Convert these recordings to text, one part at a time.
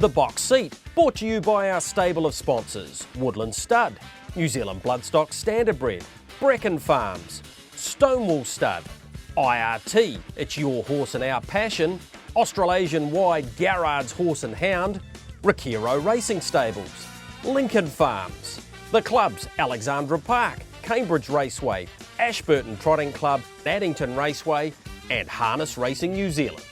The Box Seat, brought to you by our stable of sponsors: Woodland Stud, New Zealand Bloodstock Standardbred, Brecken Farms, Stonewall Stud, IRT, it's your horse and our passion, Australasian-wide Garrard's Horse and Hound, Ricciero Racing Stables, Lincoln Farms, the clubs Alexandra Park, Cambridge Raceway, Ashburton Trotting Club, Addington Raceway and Harness Racing New Zealand.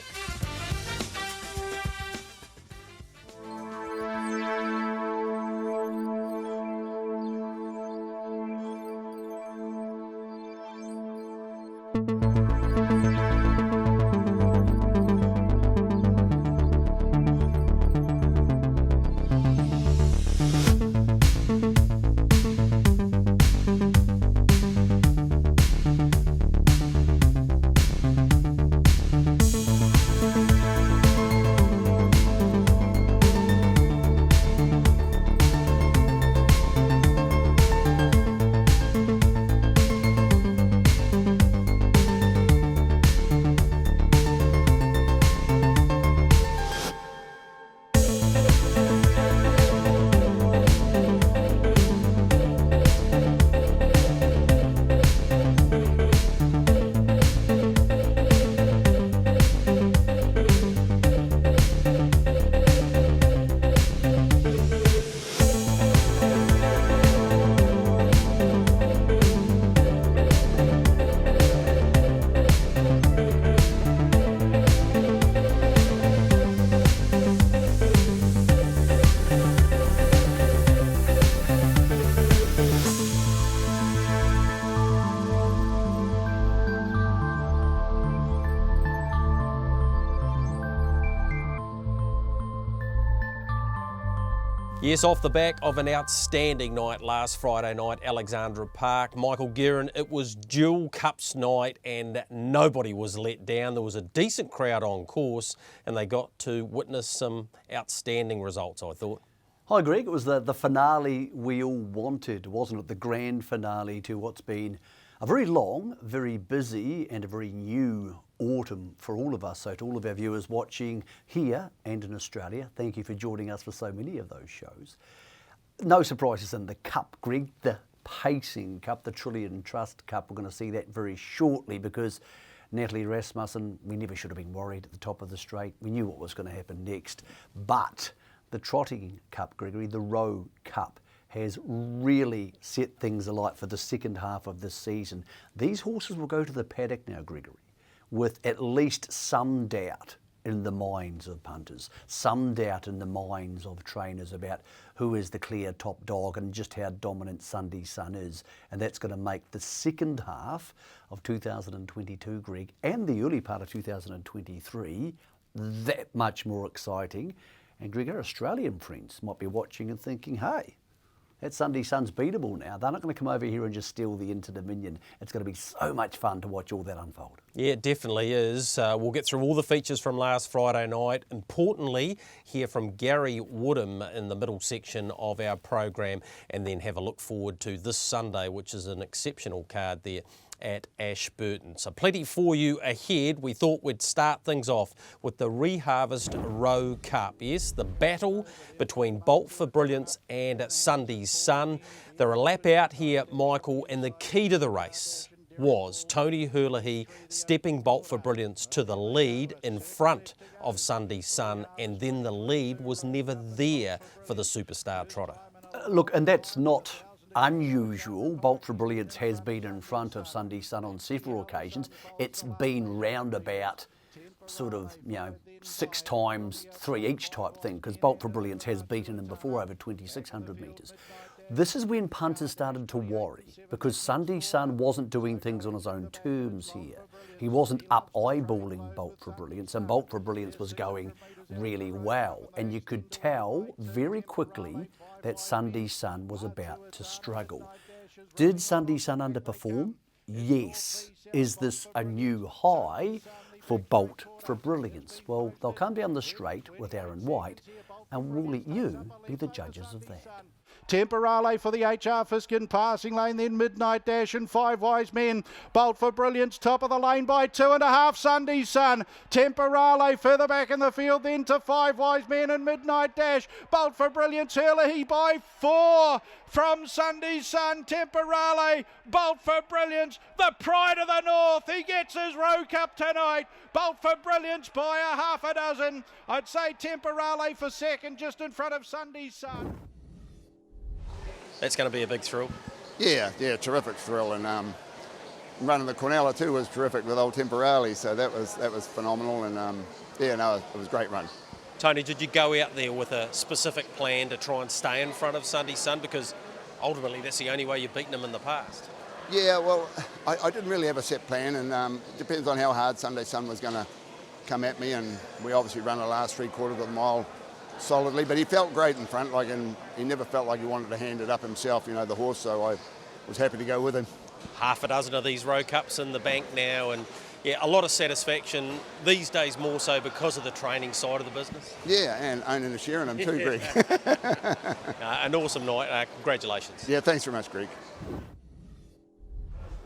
Yes, off the back of an outstanding night last Friday night, Alexandra Park. Michael Guerin, it was dual cups night and nobody was let down. There was a decent crowd on course and they got to witness some outstanding results, I thought. Hi Greg, it was the finale we all wanted, wasn't it? The grand finale to what's been a very long, very busy and a very new autumn for all of us. So to all of our viewers watching here and in Australia, thank you for joining us for so many of those shows. No surprises in the Cup, Greg, the Pacing Cup, the Trillion Trust Cup. We're going to see that very shortly because Natalie Rasmussen, we never should have been worried at the top of the straight. We knew what was going to happen next. But the Trotting Cup, Gregory, the Rowe Cup, has really set things alight for the second half of this season. These horses will go to the paddock now, Gregory, with at least some doubt in the minds of punters, some doubt in the minds of trainers about who is the clear top dog and just how dominant Sunday Sun is. And that's going to make the second half of 2022, Greg, and the early part of 2023 that much more exciting. And Greg, our Australian friends might be watching and thinking, hey, that Sunday Sun's beatable now. They're not going to come over here and just steal the Inter-Dominion. It's going to be so much fun to watch all that unfold. Yeah, it definitely is. We'll get through all the features from last Friday night. Importantly, hear from Gary Woodham in the middle section of our program and then have a look forward to this Sunday, which is an exceptional card there at Ashburton. So plenty for you ahead. We thought we'd start things off with the Reharvest Rowe Cup. Yes, the battle between Bolt for Brilliance and Sunday Sun. They're a lap out here, Michael, and the key to the race was Tony Herlihy stepping Bolt for Brilliance to the lead in front of Sunday Sun, and then the lead was never there for the superstar trotter. Look, and that's not unusual. Bolt for Brilliance has been in front of Sunday Sun on several occasions. It's been roundabout sort of, 6 times 3 each type thing, because Bolt for Brilliance has beaten him before over 2,600 metres. This is when punters started to worry, because Sunday Sun wasn't doing things on his own terms here. He wasn't up eyeballing Bolt for Brilliance, and Bolt for Brilliance was going really well. And you could tell very quickly that Sunday Sun was about to struggle. Did Sunday Sun underperform? Yes. Is this a new high for Bolt for Brilliance? Well, they'll come down the straight with Aaron White, and we'll let you be the judges of that. Temporale for the HR Fiskin passing lane, then Midnight Dash and Five Wise Men. Bolt for Brilliance, top of the lane by 2.5, Sunday Sun. Temporale further back in the field, then to Five Wise Men and Midnight Dash. Bolt for Brilliance, Hurley by 4 from Sunday Sun. Temporale, Bolt for Brilliance, the pride of the North. He gets his Row Cup tonight. Bolt for Brilliance by a half a dozen. I'd say Temporale for second, just in front of Sunday Sun. That's going to be a big thrill. Yeah, terrific thrill, and running the Cornella too was terrific with old Temporale, so that was phenomenal, and it was a great run. Tony, did you go out there with a specific plan to try and stay in front of Sunday Sun? Because ultimately that's the only way you've beaten him in the past. Yeah, well, I didn't really have a set plan, and it depends on how hard Sunday Sun was going to come at me, and we obviously ran the last 3/4 of the mile solidly, but he felt great in front, and he never felt like he wanted to hand it up himself, the horse, so I was happy to go with him. Half a dozen of these Row Cups in the bank now, and yeah, a lot of satisfaction these days, more so because of the training side of the business. Yeah, and owning a share in them too, Greg. An awesome night. Congratulations. Yeah, thanks very much, Greg.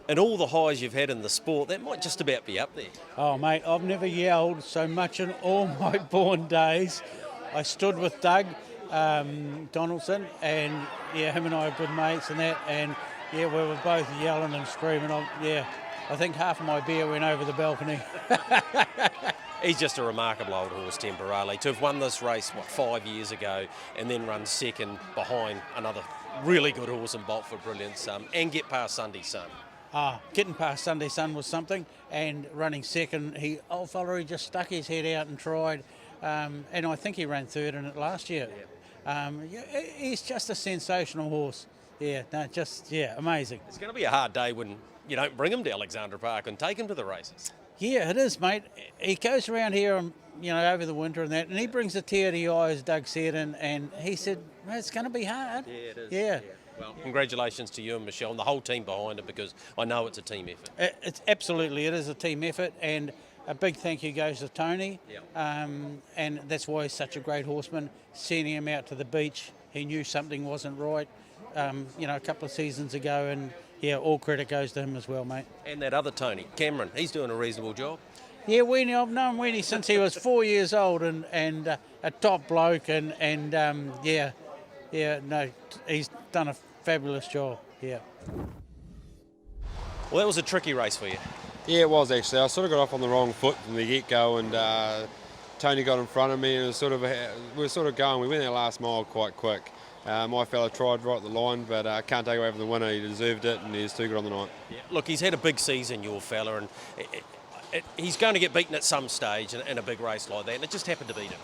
And all the highs you've had in the sport, that might just about be up there. Oh, mate, I've never yelled so much in all my born days. I stood with Doug Donaldson, and yeah, him and I are good mates and that, and yeah, we were both yelling and screaming. I think half of my beer went over the balcony. He's just a remarkable old horse, Temporale. To have won this race, 5 years ago, and then run second behind another really good horse in Bolt for Brilliance, and get past Sunday Sun. Getting past Sunday Sun was something, and running second, old fella, he just stuck his head out and tried, and I think he ran third in it last year. Yeah. He's just a sensational horse. Yeah, amazing. It's going to be a hard day when you don't bring him to Alexandra Park and take him to the races. Yeah, it is, mate. He goes around here, over the winter and that, and he brings a tear to the eye, as Doug said, and he said, it's going to be hard. Yeah, it is. Yeah. Well, congratulations to you and Michelle and the whole team behind it, because I know it's a team effort. It is a team effort, and a big thank you goes to Tony. Yeah. And that's why he's such a great horseman. Sending him out to the beach, he knew something wasn't right, a couple of seasons ago, and yeah, all credit goes to him as well, mate. And that other Tony, Cameron, he's doing a reasonable job. Yeah, I've known Weenie since he was 4 years old, and a top bloke, and he's done a fabulous job. Yeah. Well, that was a tricky race for you. Yeah, it was actually. I sort of got off on the wrong foot from the get-go, and Tony got in front of me, and it was we were sort of going. We went our last mile quite quick. My fella tried right at the line, but can't take away from the winner. He deserved it, and he's too good on the night. Yeah. Look, he's had a big season, your fella, and he's going to get beaten at some stage in a big race like that, and it just happened to beat him.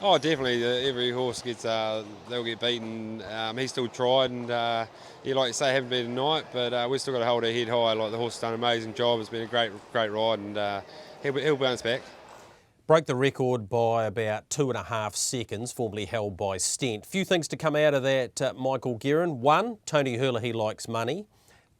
Oh, definitely. Every horse gets, they'll get beaten. He still tried, and like you say, haven't been tonight, but we've still got to hold our head high. Like, the horse has done an amazing job. It's been a great ride, and he'll bounce back. Broke the record by about 2.5 seconds, formerly held by Stent. Few things to come out of that, Michael Guerin. 1, Tony Hurley likes money.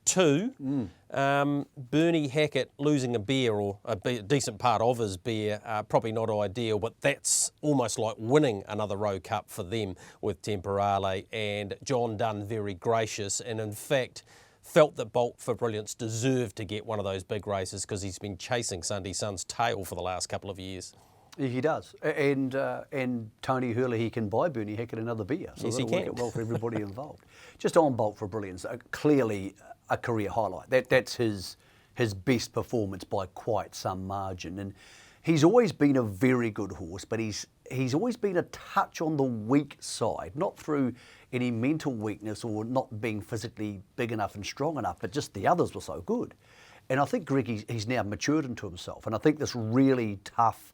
2, Bernie Hackett losing a beer, or a decent part of his beer, probably not ideal, but that's almost like winning another Row Cup for them with Temporale. And John Dunn very gracious, and in fact felt that Bolt for Brilliance deserved to get one of those big races, because he's been chasing Sunday Sun's tail for the last couple of years. He does, and Tony Hurley, he can buy Bernie Hackett another beer, so yes, that'll he can. work out well for everybody involved. Just on Bolt for Brilliance, clearly a career highlight. That's his best performance by quite some margin, and he's always been a very good horse, but he's always been a touch on the weak side, not through any mental weakness or not being physically big enough and strong enough, but just the others were so good. And I think Greg, he's now matured into himself, and I think this really tough,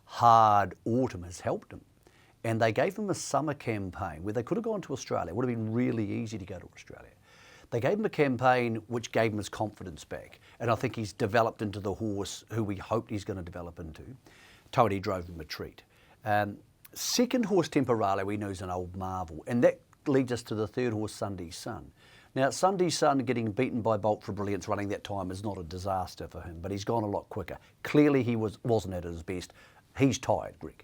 hard autumn has helped him. And they gave him a summer campaign where they could have gone to Australia. It would have been really easy to go to Australia. They gave him a campaign which gave him his confidence back, and I think he's developed into the horse who we hoped he's going to develop into. Tony drove him a treat. Second horse, Temporale, we know is an old marvel, and that leads us to the third horse, Sunday Sun. Now, Sunday Sun getting beaten by Bolt for Brilliance running that time is not a disaster for him, but he's gone a lot quicker. Clearly he wasn't at his best. He's tired, Greg.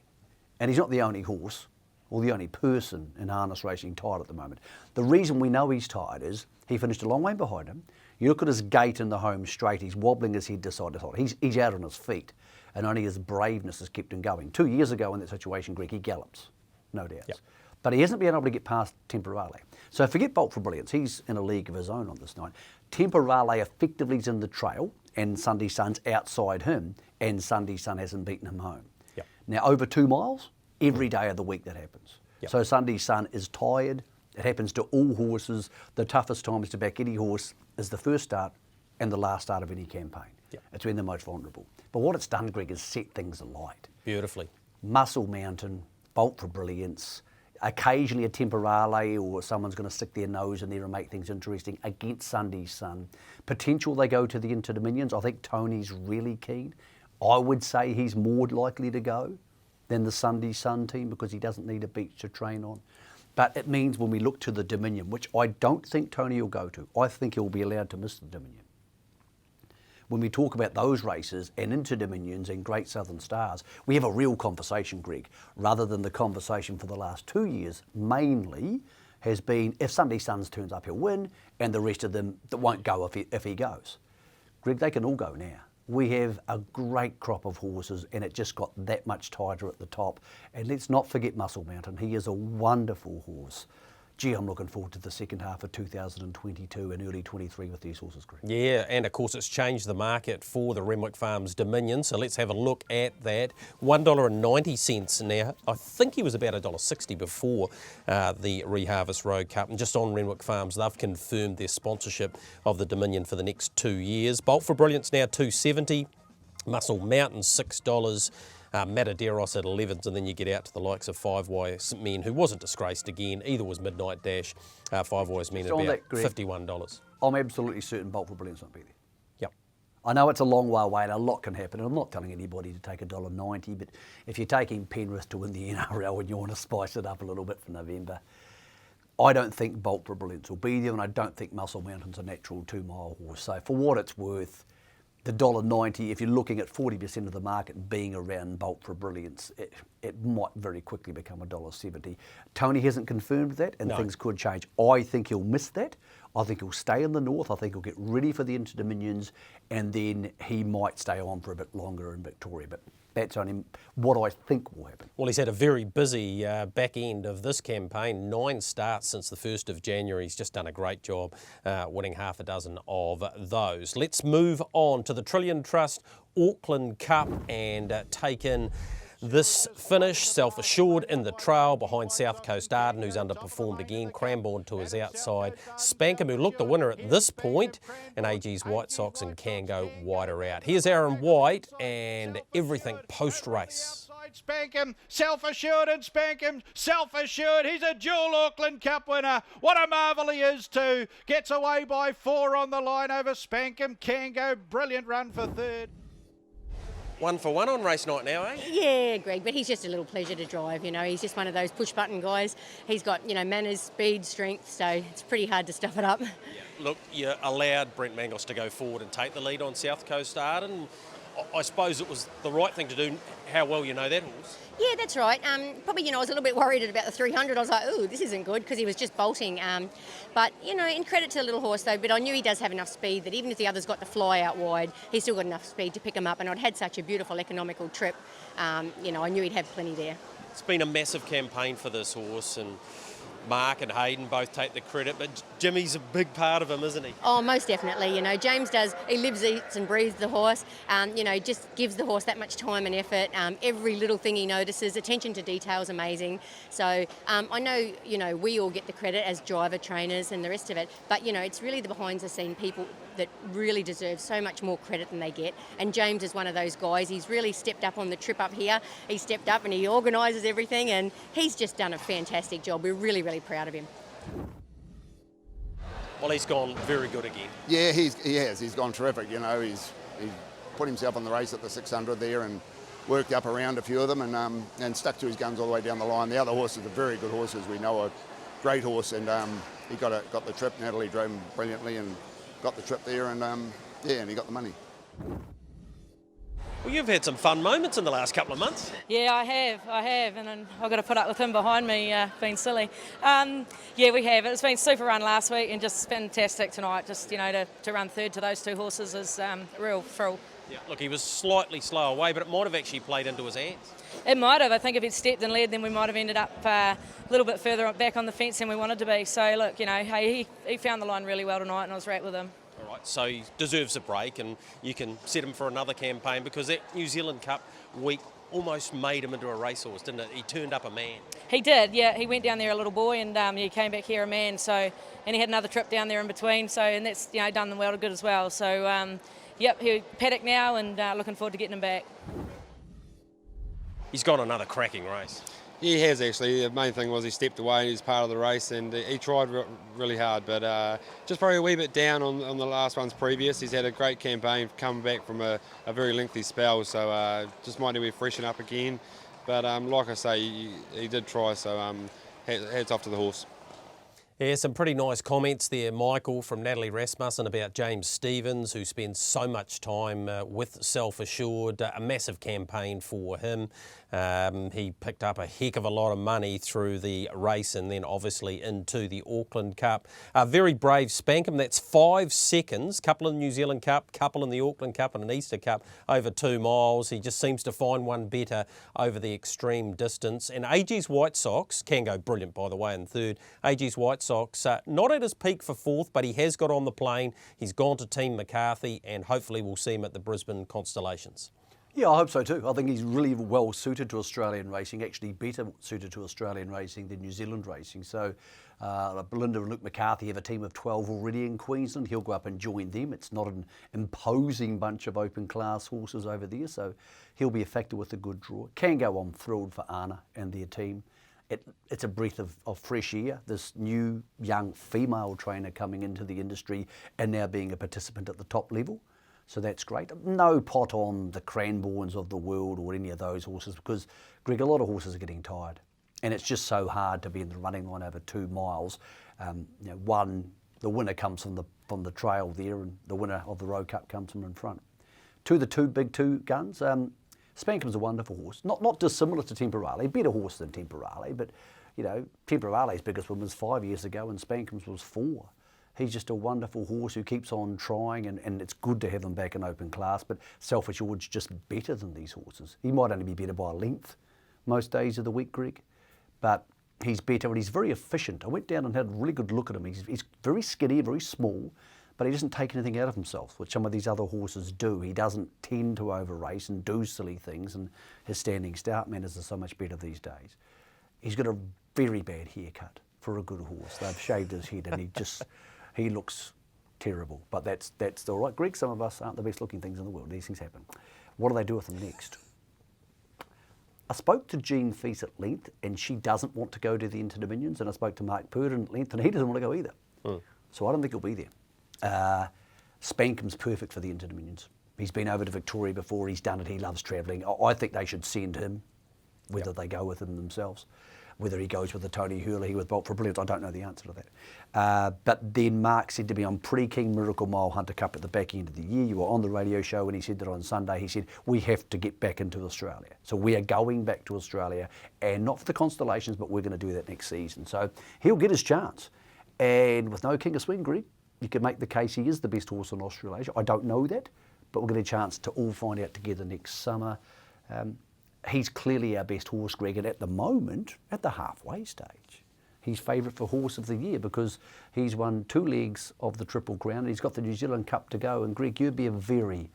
And he's not the only horse or the only person in harness racing tired at the moment. The reason we know he's tired is he finished a long way behind him. You look at his gait in the home straight, he's wobbling his head to side to side. He's out on his feet, and only his braveness has kept him going. 2 years ago in that situation, Greg, he gallops, no doubts. Yep. But he hasn't been able to get past Temporale. So forget Bolt for Brilliance, he's in a league of his own on this night. Temporale effectively is in the trail, and Sunday Sun's outside him, and Sunday Sun hasn't beaten him home. Yep. Now, over 2 miles, every day of the week that happens. Yep. So Sunday Sun is tired. It happens to all horses. The toughest times to back any horse is the first start and the last start of any campaign. Yep. It's when they're most vulnerable. But what it's done, Greg, is set things alight. Beautifully. Muscle Mountain, Bolt for Brilliance, occasionally a Temporale, or someone's going to stick their nose in there and make things interesting against Sunday Sun. Potential they go to the Inter-Dominions. I think Tony's really keen. I would say he's more likely to go than the Sunday Sun team because he doesn't need a beach to train on. But it means when we look to the Dominion, which I don't think Tony will go to, I think he'll be allowed to miss the Dominion. When we talk about those races and Inter-Dominions and Great Southern Stars, we have a real conversation, Greg, rather than the conversation for the last 2 years mainly has been if Sunday Suns turns up, he'll win, and the rest of them that won't go if he goes. Greg, they can all go now. We have a great crop of horses, and it just got that much tighter at the top. And let's not forget Muscle Mountain. He is a wonderful horse. Gee, I'm looking forward to the second half of 2022 and early 23 with these horses, Greg. Yeah, and of course it's changed the market for the Renwick Farms Dominion, so let's have a look at that. $1.90 now. I think he was about $1.60 before the Reharvest Road Cup. And just on Renwick Farms, they've confirmed their sponsorship of the Dominion for the next 2 years. Bolt for Brilliance now $2.70, Muscle Mountain $6. Mataderos at 11s, and then you get out to the likes of Five Wise Men, who wasn't disgraced again. Either was Midnight Dash. Five Wise Men at about $51. I'm absolutely certain Bolt for Brilliance won't be there. Yep. I know it's a long way away and a lot can happen, and I'm not telling anybody to take $1.90, but if you're taking Penrith to win the NRL and you want to spice it up a little bit for November, I don't think Bolt for Brilliance will be there, and I don't think Muscle Mountain's a natural 2 mile horse. So for what it's worth, the $1.90, if you're looking at 40% of the market being around Bolt for Brilliance, it might very quickly become $1.70. Tony hasn't confirmed that, and things could change. I think he'll miss that. I think he'll stay in the north. I think he'll get ready for the Inter-Dominions, and then he might stay on for a bit longer in Victoria. But that's only what I think will happen. Well, he's had a very busy back end of this campaign. 9 starts since the 1st of January. He's just done a great job winning half a dozen of those. Let's move on to the Trillion Trust Auckland Cup and take in this finish. Self-assured in the trail behind South Coast Arden, who's underperformed again. Cranbourne to his outside. Spankham, who looked the winner at this point, and AG's White Sox and Kango wider out. Here's Aaron White and everything post-race. Spankham, self-assured and Spankham, self-assured. He's a dual Auckland Cup winner. What a marvel he is too. Gets away by 4 on the line over Spankham. Kango, brilliant run for third. 1 for 1 on race night now, eh? Yeah, Greg, but he's just a little pleasure to drive, you know. He's just one of those push-button guys. He's got, you know, manners, speed, strength, so it's pretty hard to stuff it up. Yeah. Look, you allowed Brent Mangos to go forward and take the lead on South Coast Arden. I suppose it was the right thing to do. How well you know that horse? Yeah, that's right. Probably, you know, I was a little bit worried at about the 300. I was like, ooh, this isn't good, because he was just bolting. But, you know, in credit to the little horse, though, but I knew he does have enough speed that even if the others got to fly out wide, he's still got enough speed to pick him up. And I'd had such a beautiful economical trip, you know, I knew he'd have plenty there. It's been a massive campaign for this horse, and Mark and Hayden both take the credit, but Jimmy's a big part of him, isn't he? Oh, most definitely. You know, James does, he lives, eats and breathes the horse, you know, just gives the horse that much time and effort. Every little thing he notices, attention to detail is amazing. So I know, you know, we all get the credit as driver trainers and the rest of it, but, you know, it's really the behind the scene people that really deserve so much more credit than they get. And James is one of those guys. He's really stepped up on the trip up here. He stepped up and he organises everything, and he's just done a fantastic job. We're really, really proud of him. Well, he's gone very good again. Yeah, he has. He's gone terrific. You know, he's put himself on the race at the 600 there and worked up around a few of them and stuck to his guns all the way down the line. The other horses are very good horses. We know a great horse, and he got the trip. Natalie drove him brilliantly and got the trip there, and and he got the money. Well, you've had some fun moments in the last couple of months. Yeah, I have, and then I've got to put up with him behind me being silly. Yeah, we have. It's been super run last week and just fantastic tonight. Just, to run third to those two horses is a real thrill. Yeah, look, he was slightly slow away, but it might have actually played into his hands. It might have. I think if he'd stepped and led, then we might have ended up a little bit further back on the fence than we wanted to be. So, look, hey, he found the line really well tonight, and I was right with him. All right, so he deserves a break, and you can set him for another campaign, because that New Zealand Cup week almost made him into a racehorse, didn't it? He turned up a man. He did, yeah. He went down there a little boy, and he came back here a man. So, and he had another trip down there in between. So, and that's done them well to good as well. So, yep, he paddock now, and looking forward to getting him back. He's got another cracking race. He has actually. The main thing was he stepped away and he's part of the race, and he tried really hard, but just probably a wee bit down on the last ones previous. He's had a great campaign coming back from a very lengthy spell, so just might need to freshen up again. But like I say, he did try, so hats off to the horse. Yeah, some pretty nice comments there, Michael, from Natalie Rasmussen about James Stephens, who spends so much time with Self Assured. A massive campaign for him. He picked up a heck of a lot of money through the race and then obviously into the Auckland Cup. Very brave Spankham. That's 5 seconds. Couple in the New Zealand Cup, couple in the Auckland Cup and an Easter Cup over 2 miles. He just seems to find one better over the extreme distance. And AG's White Sox can go brilliant, by the way, in third. AG's White Sox, not at his peak for fourth, but he has got on the plane. He's gone to Team McCarthy, and hopefully we'll see him at the Brisbane Constellations. Yeah, I hope so too. I think he's really well suited to Australian racing, actually better suited to Australian racing than New Zealand racing. So Belinda and Luke McCarthy have a team of 12 already in Queensland. He'll go up and join them. It's not an imposing bunch of open class horses over there, so he'll be a factor with a good draw. Can go on thrilled for Anna and their team. It's a breath of fresh air, this new young female trainer coming into the industry and now being a participant at the top level. So that's great. No pot on the Cranbournes of the world or any of those horses, because, Greg, a lot of horses are getting tired. And it's just so hard to be in the running line over 2 miles. The winner comes from the trail there, and the winner of the Road Cup comes from in front. The two big guns. Spankham's a wonderful horse, not dissimilar to Temporale, better horse than Temporale, but Temporale's biggest win was 5 years ago and Spankham's was 4. He's just a wonderful horse who keeps on trying, and it's good to have him back in open class, but Self Assured's just better than these horses. He might only be better by a length most days of the week, Greg, but he's better and he's very efficient. I went down and had a really good look at him. He's very skinny, very small, but he doesn't take anything out of himself, which some of these other horses do. He doesn't tend to over-race and do silly things, and his standing start manners are so much better these days. He's got a very bad haircut for a good horse. They've shaved his head and he looks terrible, but that's all right. Greg, some of us aren't the best looking things in the world. These things happen. What do they do with them next? I spoke to Jean Feast at length, and she doesn't want to go to the Inter-Dominions, and I spoke to Mark Purdon at length, and he doesn't want to go either. So I don't think he'll be there. Spankham's perfect for the Inter-Dominions. He's been over to Victoria before, he's done it, he loves travelling. I think they should send him, whether they go with him themselves. Whether he goes with the Tony Hurley with Bolt for Brilliance, I don't know the answer to that. But then Mark said to me, I'm pretty keen Miracle Mile Hunter Cup at the back end of the year. You were on the radio show and he said that on Sunday. He said, we have to get back into Australia. So we are going back to Australia, and not for the Constellations, but we're going to do that next season. So he'll get his chance. And with no King of Swing, Greg, you can make the case he is the best horse in Australasia. I don't know that, but we'll get a chance to all find out together next summer. He's clearly our best horse, Greg, and at the moment, at the halfway stage, he's favourite for Horse of the Year because he's won 2 legs of the Triple Crown and he's got the New Zealand Cup to go. And Greg, you'd be a very,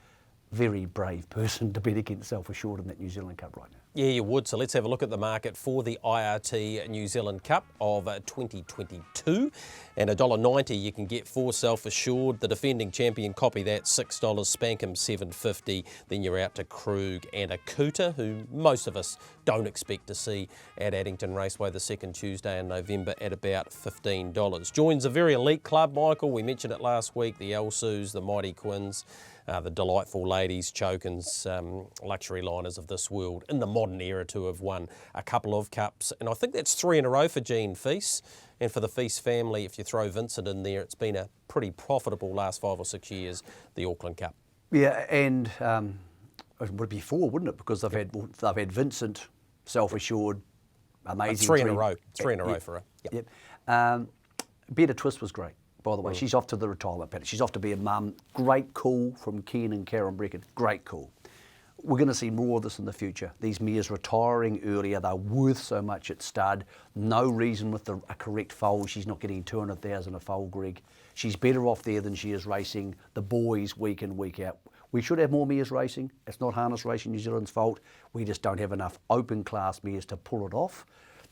very brave person to bet against Self Assured in that New Zealand Cup right now. Yeah, you would. So let's have a look at the market for the IRT New Zealand Cup of 2022. And $1.90 you can get for Self Assured. The defending champion, copy that, $6, Spankham $7.50. Then you're out to Krug and Akuta, who most of us don't expect to see at Addington Raceway the second Tuesday in November at about $15. Joins a very elite club, Michael. We mentioned it last week, the Elsus, the Mighty Quins, the delightful ladies, Chokins, luxury liners of this world in the modern era to have won a couple of cups. And I think that's 3 in a row for Jean Feast. And for the Feast family, if you throw Vincent in there, it's been a pretty profitable last 5 or 6 years, the Auckland Cup. Yeah, and it would be 4, wouldn't it? Because they've had Vincent, self-assured, amazing. 3 in a row. 3 in a row for her. Yep. Better Twist was great, by the way. She's off to the retirement paddock. She's off to be a mum. Great call from Ken and Karen Brecken. Great call. We're going to see more of this in the future. These mares retiring earlier, they're worth so much at stud. No reason with a correct foal she's not getting 200,000 a foal, Greg. She's better off there than she is racing the boys week in, week out. We should have more mares racing. It's not Harness Racing New Zealand's fault. We just don't have enough open class mares to pull it off.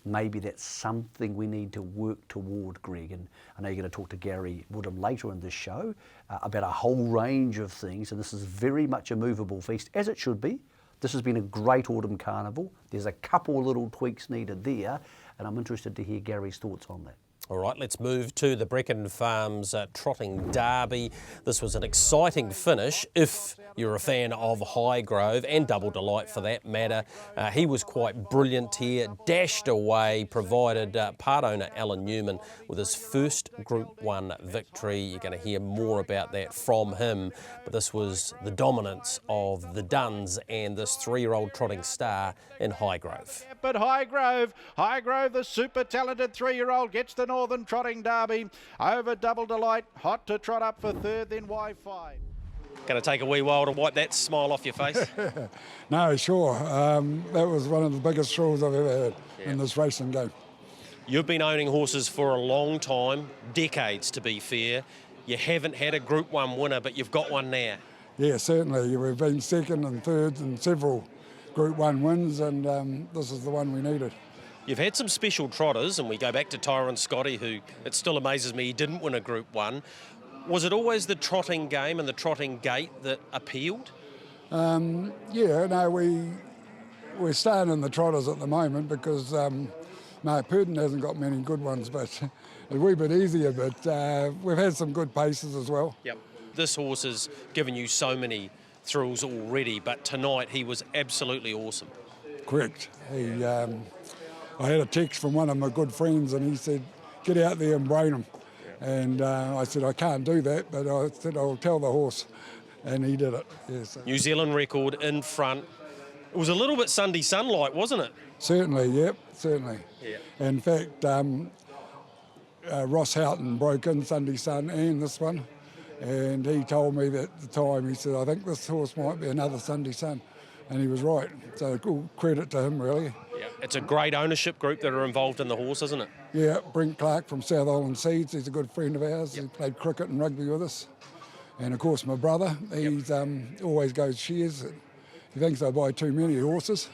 Maybe that's something we need to work toward, Greg. And I know you're going to talk to Gary Woodham later in this show about a whole range of things. And this is very much a movable feast, as it should be. This has been a great autumn carnival. There's a couple of little tweaks needed there. And I'm interested to hear Gary's thoughts on that. All right, let's move to the Brecken Farms Trotting Derby. This was an exciting finish if you're a fan of Highgrove, and Double Delight for that matter. He was quite brilliant here, dashed away, provided part owner Alan Newman with his first Group 1 victory. You're going to hear more about that from him, but this was the dominance of the Duns and this 3-year-old trotting star in Highgrove. But Highgrove, the super talented 3-year-old, gets the Northern Trotting Derby over Double Delight. Hot to trot up for third, then Wi-Fi. Going to take a wee while to wipe that smile off your face? No, sure. That was one of the biggest thrills I've ever had in this racing game. You've been owning horses for a long time, decades to be fair. You haven't had a Group 1 winner, but you've got one now. Yeah, certainly. We've been second and third in several Group 1 wins, and this is the one we needed. You've had some special trotters, and we go back to Tyrone Scotty, who it still amazes me he didn't win a Group 1. Was it always the trotting game and the trotting gait that appealed? Yeah, no, we're staying in the trotters at the moment because Mark Purden hasn't got many good ones, but it's a wee bit easier, but we've had some good paces as well. Yep. This horse has given you so many thrills already, but tonight he was absolutely awesome. Correct. I had a text from one of my good friends and he said, get out there and brain him. And I said, I can't do that, but I said, I'll tell the horse. And he did it. Yeah, so. New Zealand record in front. It was a little bit Sunday sunlight, wasn't it? Certainly, yep, certainly. Yeah. In fact, Ross Houghton broke in Sunday Sun and this one. And he told me that at the time, he said, I think this horse might be another Sunday Sun. And he was right. So all credit to him, really. Yeah. It's a great ownership group that are involved in the horse, isn't it? Yeah, Brent Clark from South Island Seeds, he's a good friend of ours. Yep. He played cricket and rugby with us. And of course my brother, he's always goes shares. He thinks I buy too many horses,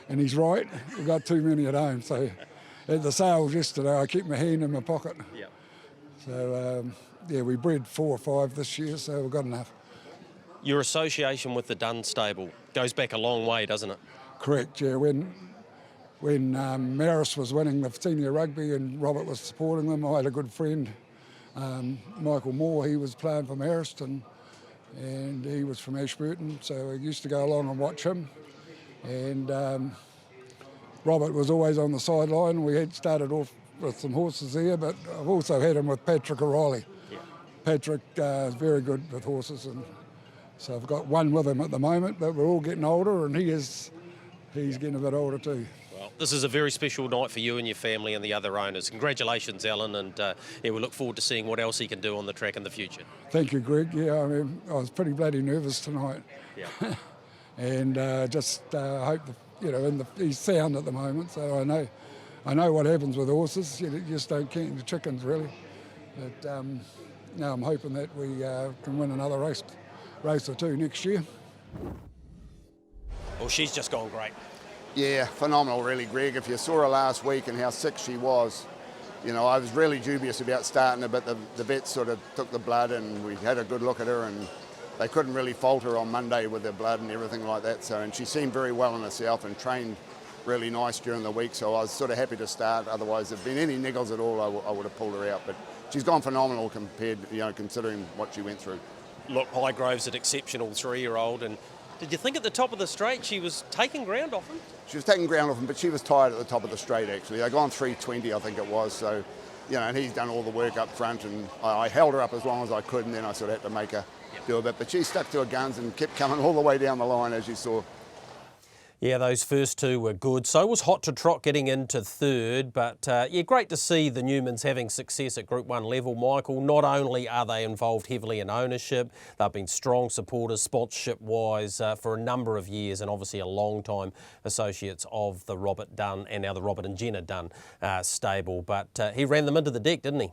and he's right. We've got too many at home. So at the sales yesterday, I kept my hand in my pocket. Yep. So yeah, we bred 4 or 5 this year, so we've got enough. Your association with the Dunn stable goes back a long way, doesn't it? Correct, yeah. When Maris was winning the senior rugby and Robert was supporting them, I had a good friend, Michael Moore. He was playing for Mariston and he was from Ashburton, so I used to go along and watch him. And Robert was always on the sideline. We had started off with some horses there, but I've also had him with Patrick O'Reilly. Yeah. Patrick is very good with horses, and so I've got one with him at the moment, but we're all getting older, and he's getting a bit older too. Well, this is a very special night for you and your family and the other owners. Congratulations, Alan, and yeah, we look forward to seeing what else he can do on the track in the future. Thank you, Greg. Yeah, I mean, I was pretty bloody nervous tonight. Yeah. And just hope he's sound at the moment, so I know what happens with horses. You just don't count the chickens, really. But now I'm hoping that we can win another race or two next year. Well, she's just gone great. Yeah, phenomenal really, Greg. If you saw her last week and how sick she was, I was really dubious about starting her, but the vets sort of took the blood and we had a good look at her, and they couldn't really fault her on Monday with the blood and everything like that. And she seemed very well in herself and trained really nice during the week, so I was sort of happy to start. Otherwise, if there'd been any niggles at all, I would have pulled her out. But she's gone phenomenal compared, considering what she went through. Look, Highgrove's an exceptional 3-year-old, and did you think at the top of the straight she was taking ground off him? She was taking ground off him, but she was tired at the top of the straight, actually. They'd gone 3:20, I think it was, so, and he's done all the work up front, and I held her up as long as I could, and then I sort of had to make do a bit. But she stuck to her guns and kept coming all the way down the line, as you saw. Yeah, those first two were good. So was Hot to Trot getting into third. But yeah, great to see the Newmans having success at Group 1 level, Michael. Not only are they involved heavily in ownership, they've been strong supporters sponsorship-wise for a number of years, and obviously a long-time associates of the Robert Dunn and now the Robert and Jenna Dunn stable. But he ran them into the deck, didn't he?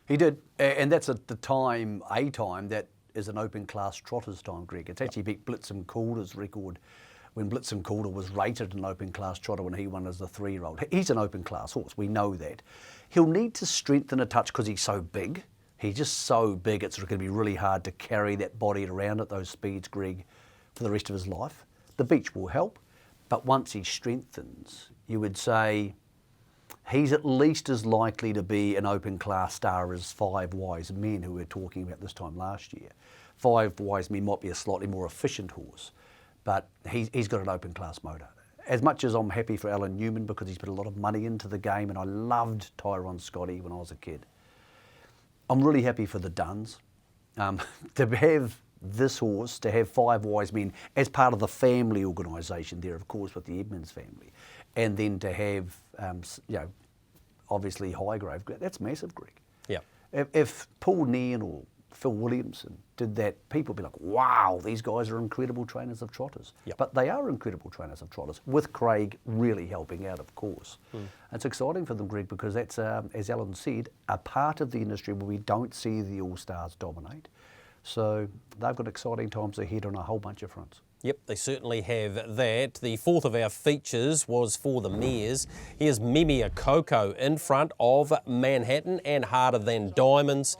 He did, and that's at the time, that is an open class trotters time, Greg. It's actually beat Blitzen Calder's record when Blitzen Calder was rated an open class trotter when he won as a 3-year-old. He's an open class horse, we know that. He'll need to strengthen a touch because he's so big. He's just so big, it's going to be really hard to carry that body around at those speeds, Greg, for the rest of his life. The beach will help, but once he strengthens, you would say he's at least as likely to be an open class star as Five Wise Men, who we were talking about this time last year. Five Wise Men might be a slightly more efficient horse, but he's got an open class motor. As much as I'm happy for Alan Newman because he's put a lot of money into the game, and I loved Tyrone Scotty when I was a kid, I'm really happy for the Dunns. To have this horse, to have Five Wise Men as part of the family organisation there, of course, with the Edmonds family, and then to have, obviously Highgrove, that's massive, Greg. Yeah. If Paul Nairn or Phil Williamson did that, people would be like, wow, these guys are incredible trainers of trotters. Yep. But they are incredible trainers of trotters, with Craig really helping out, of course. It's exciting for them, Greg, because that's, as Alan said, a part of the industry where we don't see the All-Stars dominate. So they've got exciting times ahead on a whole bunch of fronts. Yep, they certainly have that. The fourth of our features was for the mares. Here's Mimia Coco in front of Manhattan and Harder Than Diamonds.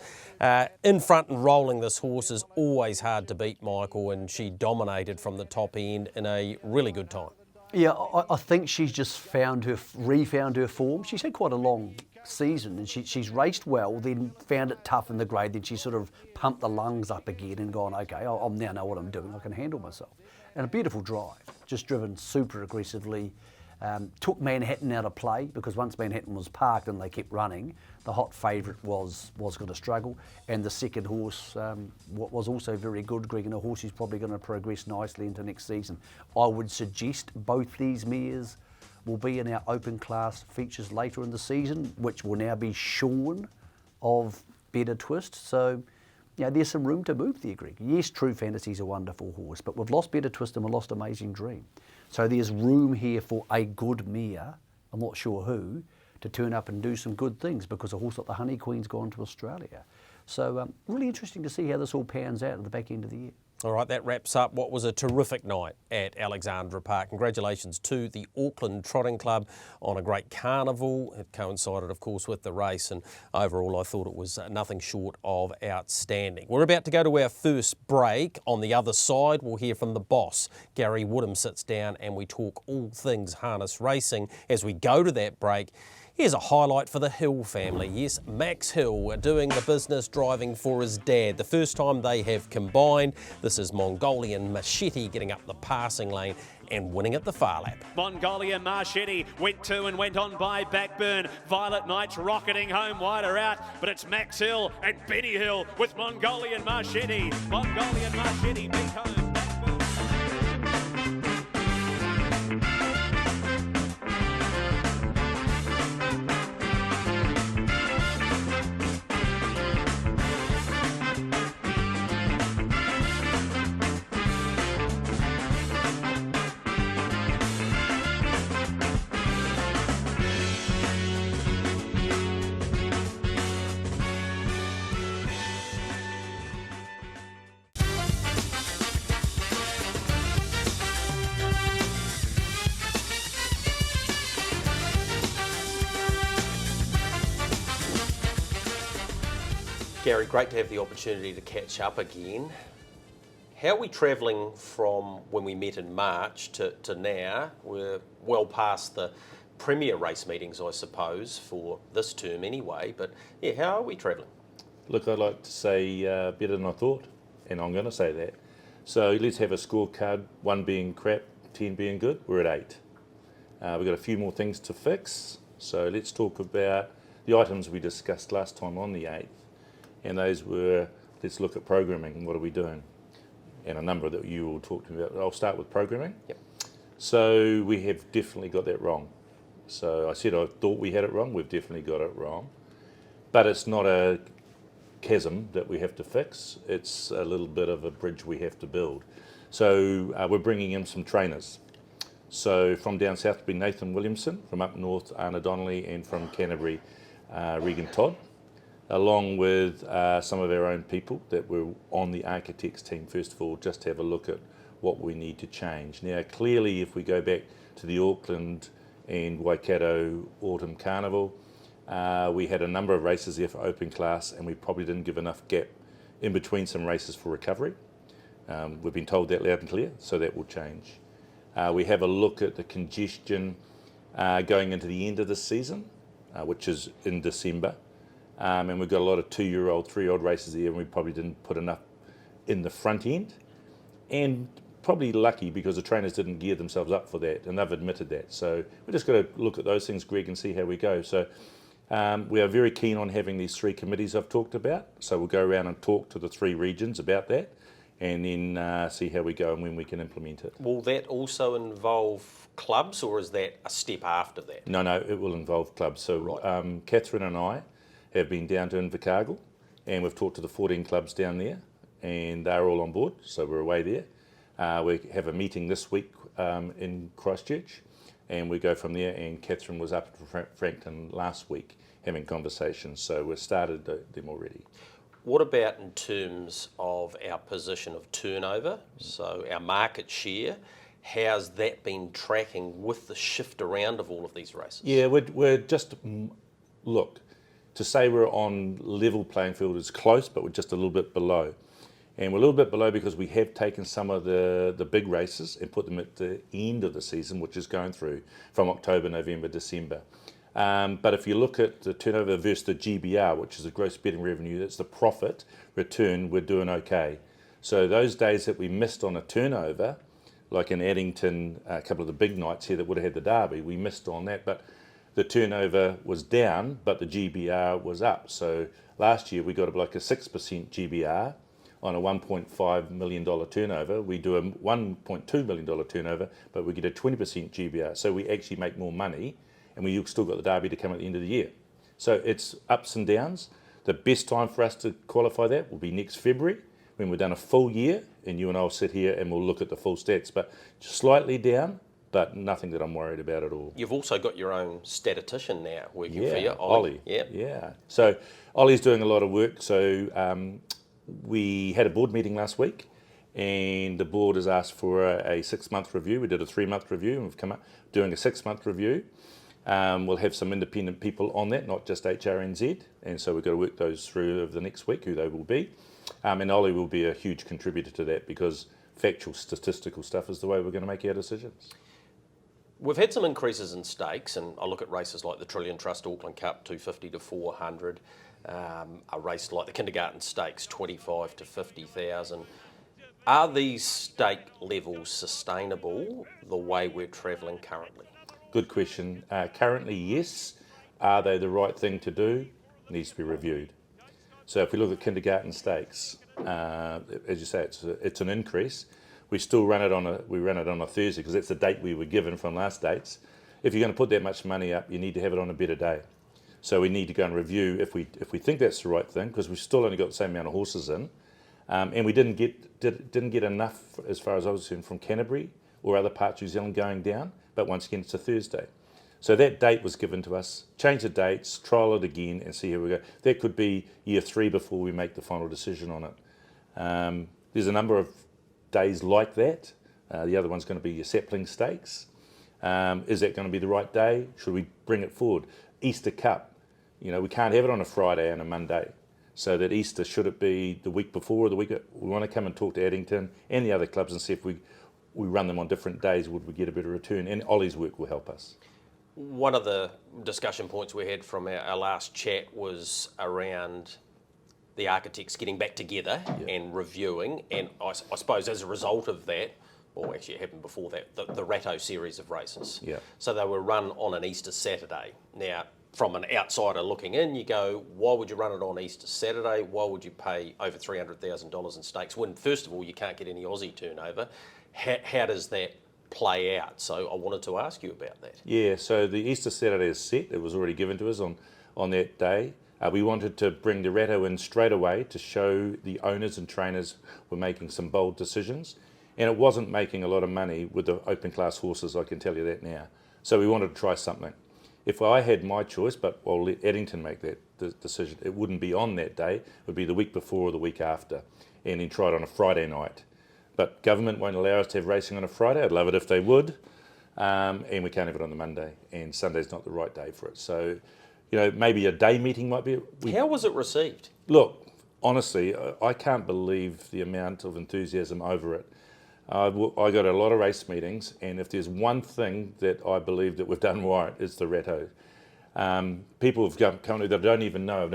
In front and rolling this horse is always hard to beat, Michael, and she dominated from the top end in a really good time. Yeah, I think she's just refound her form. She's had quite a long season, and she's raced well, then found it tough in the grade, then she sort of pumped the lungs up again and gone, okay, I now know what I'm doing, I can handle myself. And a beautiful drive, just driven super aggressively. Took Manhattan out of play, because once Manhattan was parked and they kept running, the hot favourite was going to struggle. And the second horse was also very good, Greg, and a horse who's probably going to progress nicely into next season. I would suggest both these mares will be in our open class features later in the season, which will now be shorn of Better Twist. So, there's some room to move there, Greg. Yes, True Fantasy's a wonderful horse, but we've lost Better Twist and we've lost Amazing Dream. So there's room here for a good mare, I'm not sure who, to turn up and do some good things, because a horse like the Honey Queen's gone to Australia. So really interesting to see how this all pans out at the back end of the year. All right, that wraps up what was a terrific night at Alexandra Park. Congratulations to the Auckland Trotting Club on a great carnival. It coincided, of course, with the race, and overall I thought it was nothing short of outstanding. We're about to go to our first break. On the other side, we'll hear from the boss. Gary Woodham sits down and we talk all things harness racing. As we go to that break, here's a highlight for the Hill family. Yes, Max Hill doing the business driving for his dad. The first time they have combined. This is Mongolian Machete getting up the passing lane and winning at the far lap. Mongolian Marchetti went to and went on by Backburn. Violet Knights rocketing home wider out, but it's Max Hill and Benny Hill with Mongolian Marchetti. Mongolian Marchetti beat home. Gary, great to have the opportunity to catch up again. How are we travelling from when we met in March to now? We're well past the premier race meetings, I suppose, for this term anyway, but yeah, how are we travelling? Look, I'd like to say better than I thought, and I'm going to say that. So let's have a scorecard, 1 being crap, 10 being good. We're at 8. We've got a few more things to fix, so let's talk about the items we discussed last time on the 8th. And those were let's look at programming. What are we doing? And a number that you will talk to me about. I'll start with programming. Yep. So we have definitely got that wrong. So I said I thought we had it wrong. We've definitely got it wrong. But it's not a chasm that we have to fix. It's a little bit of a bridge we have to build. So we're bringing in some trainers. So from down south will be Nathan Williamson, from up north Anna Donnelly, and from Canterbury Regan Todd, along with some of our own people that were on the architects team, first of all, just to have a look at what we need to change. Now, clearly, if we go back to the Auckland and Waikato Autumn Carnival, we had a number of races there for open class, and we probably didn't give enough gap in between some races for recovery. We've been told that loud and clear, so that will change. We have a look at the congestion going into the end of the season, which is in December. And we've got a lot of 2-year-old, 3-year-old races there, and we probably didn't put enough in the front end. And probably lucky because the trainers didn't gear themselves up for that, and they've admitted that. So we've just got to look at those things, Greg, and see how we go. So we are very keen on having these 3 committees I've talked about. So we'll go around and talk to the 3 regions about that, and then see how we go and when we can implement it. Will that also involve clubs, or is that a step after that? No, it will involve clubs. So Right. Catherine and I have been down to Invercargill, and we've talked to the 14 clubs down there, and they're all on board, so we're away there. We have a meeting this week in Christchurch, and we go from there, and Catherine was up at Frankton last week having conversations, so we've started them already. What about in terms of our position of turnover, so our market share? How's that been tracking with the shift around of all of these races? Yeah, we're just, look, to say we're on level playing field is close, but we're just a little bit below. And we're a little bit below because we have taken some of the big races and put them at the end of the season, which is going through from October, November, December. But if you look at the turnover versus the GBR, which is the gross betting revenue, that's the profit return, we're doing okay. So those days that we missed on a turnover, like in Addington, a couple of the big nights here that would have had the derby, we missed on that, but the turnover was down, but the GBR was up. So last year we got like a 6% GBR on a $1.5 million turnover. We do a $1.2 million turnover, but we get a 20% GBR. So we actually make more money, and we still got the derby to come at the end of the year. So it's ups and downs. The best time for us to qualify that will be next February, when we've done a full year, and you and I will sit here and we'll look at the full stats, but slightly down, but nothing that I'm worried about at all. You've also got your own statistician now working for Yeah, you, Ollie. Yeah. So Ollie's doing a lot of work. So we had a board meeting last week, and the board has asked for a 6-month review. We did a 3-month review, and we've come up doing a 6-month review. We'll have some independent people on that, not just HRNZ, and so we've got to work those through over the next week, who they will be. And Ollie will be a huge contributor to that, because factual, statistical stuff is the way we're going to make our decisions. We've had some increases in stakes, and I look at races like the Trillion Trust Auckland Cup, 250 to 400, a race like the Kindergarten Stakes, 25 to 50,000. Are these stake levels sustainable the way we're travelling currently? Good question. Currently, yes. Are they the right thing to do? Needs to be reviewed. So if we look at Kindergarten Stakes, as you say, it's an increase. We still run it on a Thursday, because that's the date we were given from last dates. If you're going to put that much money up, you need to have it on a better day. So we need to go and review if we think that's the right thing, because we've still only got the same amount of horses in, and we didn't get enough, as far as I was concerned, from Canterbury or other parts of New Zealand going down. But once again, it's a Thursday. So that date was given to us. Change the dates, trial it again, and see how we go. That could be year 3 before we make the final decision on it. There's a number of days like that. The other one's going to be your sapling stakes. Is that going to be the right day? Should we bring it forward? Easter Cup, we can't have it on a Friday and a Monday. So that Easter, should it be the week before or the week? We want to come and talk to Addington and the other clubs and see if we run them on different days, would we get a better return? And Ollie's work will help us. One of the discussion points we had from our last chat was around the architects getting back together and reviewing, and I suppose as a result of that, or actually it happened before that, the Ratto series of races. Yeah. So they were run on an Easter Saturday. Now, from an outsider looking in, you go, why would you run it on Easter Saturday? Why would you pay over $300,000 in stakes when, first of all, you can't get any Aussie turnover? How does that play out? So I wanted to ask you about that. Yeah, so the Easter Saturday is set. It was already given to us on that day. We wanted to bring the Ratto in straight away to show the owners and trainers were making some bold decisions. And it wasn't making a lot of money with the open class horses, I can tell you that now. So we wanted to try something. If I had my choice, but I'll let Eddington make that decision, it wouldn't be on that day. It would be the week before or the week after, and then try it on a Friday night. But government won't allow us to have racing on a Friday. I'd love it if they would. And we can't have it on the Monday, and Sunday's not the right day for it. So, maybe a day meeting might be... How was it received? Look, honestly, I can't believe the amount of enthusiasm over it. I got a lot of race meetings, and if there's one thing that I believe that we've done right, it's the Ratto. People have come to that I don't even know.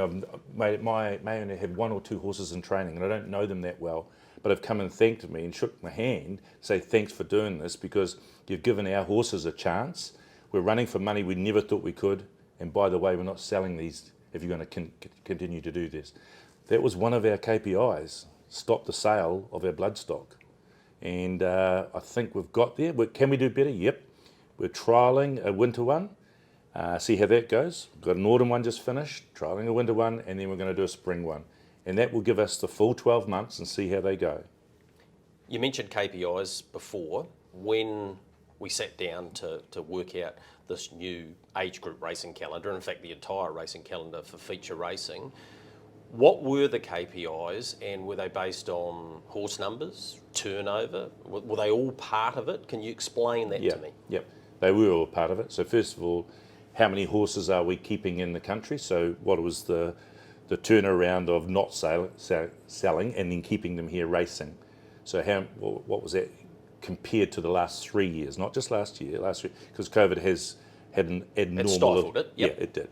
May only have 1 or 2 horses in training, and I don't know them that well, but have come and thanked me and shook my hand, say thanks for doing this because you've given our horses a chance. We're running for money we never thought we could, and by the way, we're not selling these if you're going to continue to do this. That was one of our KPIs, stop the sale of our bloodstock. And I think we've got there. Can we do better? Yep. We're trialling a winter one, see how that goes. We've got an autumn one just finished, trialling a winter one, and then we're going to do a spring one. And that will give us the full 12 months and see how they go. You mentioned KPIs before. When we sat down to work out this new age group racing calendar, in fact the entire racing calendar for feature racing, what were the KPIs, and were they based on horse numbers, turnover? Were they all part of it? Can you explain that to me? Yep, they were all part of it. So first of all, how many horses are we keeping in the country? So what was the turnaround of not selling and then keeping them here racing? So what was that compared to the last 3 years? Not just last year, because COVID has had an abnormal... It stifled it. Yep. Yeah, it did.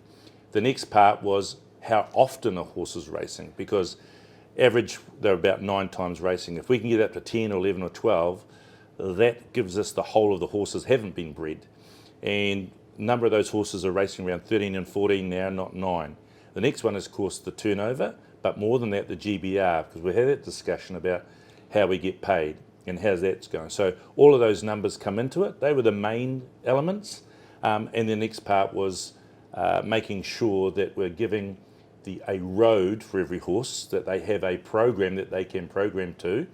The next part was how often a horse is racing, because average they're about 9 times racing. If we can get up to 10 or 11 or 12, that gives us the whole of the horses haven't been bred. And a number of those horses are racing around 13 and 14 now, not 9. The next one is, of course, the turnover, but more than that, the GBR, because we had that discussion about how we get paid and how's that's going. So all of those numbers come into it. They were the main elements. And the next part was making sure that we're giving a road for every horse, that they have a program that they can program to,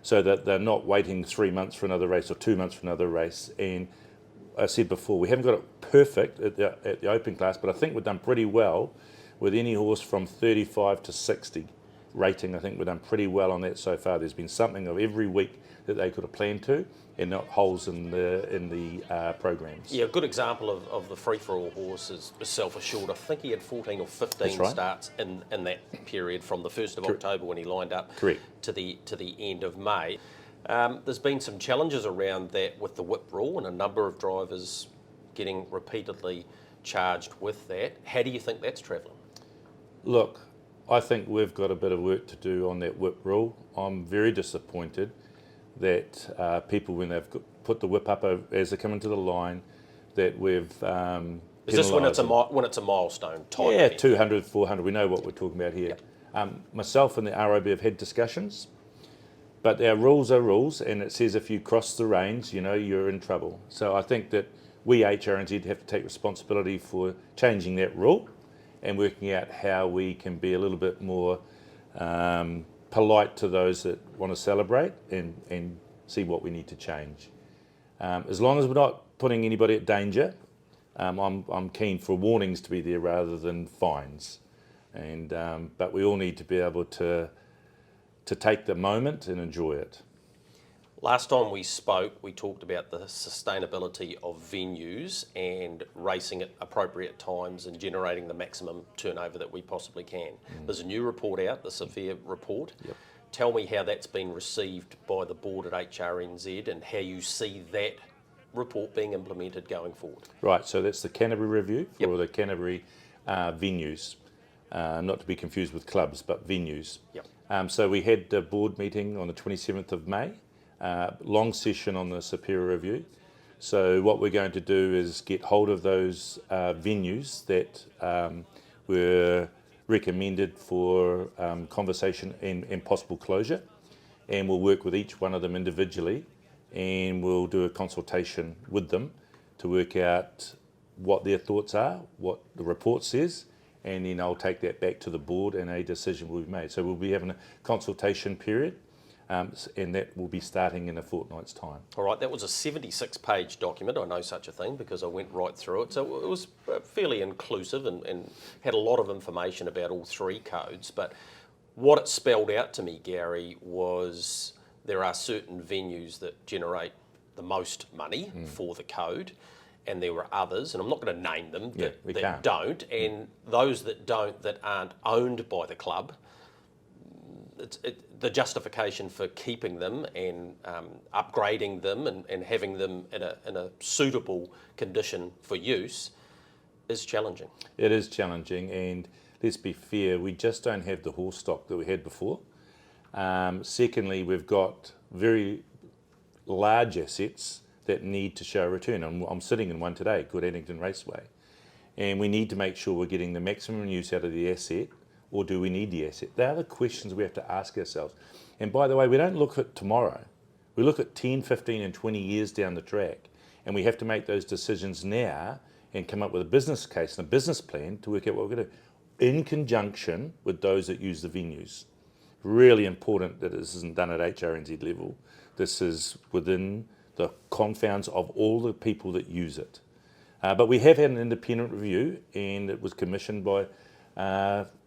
so that they're not waiting 3 months for another race or 2 months for another race. And I said before, we haven't got it perfect at the open class, but I think we've done pretty well with any horse from 35 to 60 rating. I think we've done pretty well on that so far. There's been something of every week that they could have planned to, and not holes in the programs. Yeah, a good example of the free-for-all horse is Self-Assured. I think he had 14 or 15 starts in that period from the 1st of October when he lined up to the end of May. There's been some challenges around that with the whip rule and a number of drivers getting repeatedly charged with that. How do you think that's travelling? Look, I think we've got a bit of work to do on that whip rule. I'm very disappointed that people, when they've put the whip up as they come into the line, that we've is this when it's a milestone type? Yeah, 200, 400. We know what we're talking about here. Yep. Myself and the ROB have had discussions, but our rules are rules, and it says if you cross the reins, you're in trouble. So I think that we HRNZ have to take responsibility for changing that rule and working out how we can be a little bit more polite to those that want to celebrate and see what we need to change. As long as we're not putting anybody at danger, I'm keen for warnings to be there rather than fines. But we all need to be able to take the moment and enjoy it. Last time we spoke, we talked about the sustainability of venues and racing at appropriate times and generating the maximum turnover that we possibly can. There's a new report out, the Severe report. Yep. Tell me how that's been received by the board at HRNZ and how you see that report being implemented going forward. Right, so that's the Canterbury review for the Canterbury venues, not to be confused with clubs, but venues. Yep. So we had a board meeting on the 27th of May. Long session on the Superior Review. So what we're going to do is get hold of those venues that were recommended for conversation and possible closure, and we'll work with each one of them individually, and we'll do a consultation with them to work out what their thoughts are, what the report says, and then I'll take that back to the board and a decision will be made. So we'll be having a consultation period, and that will be starting in a fortnight's time. All right, that was a 76-page document. I know such a thing because I went right through it. So it was fairly inclusive and had a lot of information about all three codes. But what it spelled out to me, Gary, was there are certain venues that generate the most money for the code, and there were others, and I'm not going to name them, that don't, and those that don't, that aren't owned by the club, the justification for keeping them and upgrading them and having them in a suitable condition for use is challenging. It is challenging, and let's be fair, we just don't have the horse stock that we had before. Secondly, we've got very large assets that need to show a return. I'm sitting in one today, Good Addington Raceway, and we need to make sure we're getting the maximum use out of the asset, or do we need the asset? They are the questions we have to ask ourselves. And by the way, we don't look at tomorrow. We look at 10, 15 and 20 years down the track, and we have to make those decisions now and come up with a business case and a business plan to work out what we're going to do in conjunction with those that use the venues. Really important that this isn't done at HRNZ level. This is within the confounds of all the people that use it. But we have had an independent review, and it was commissioned by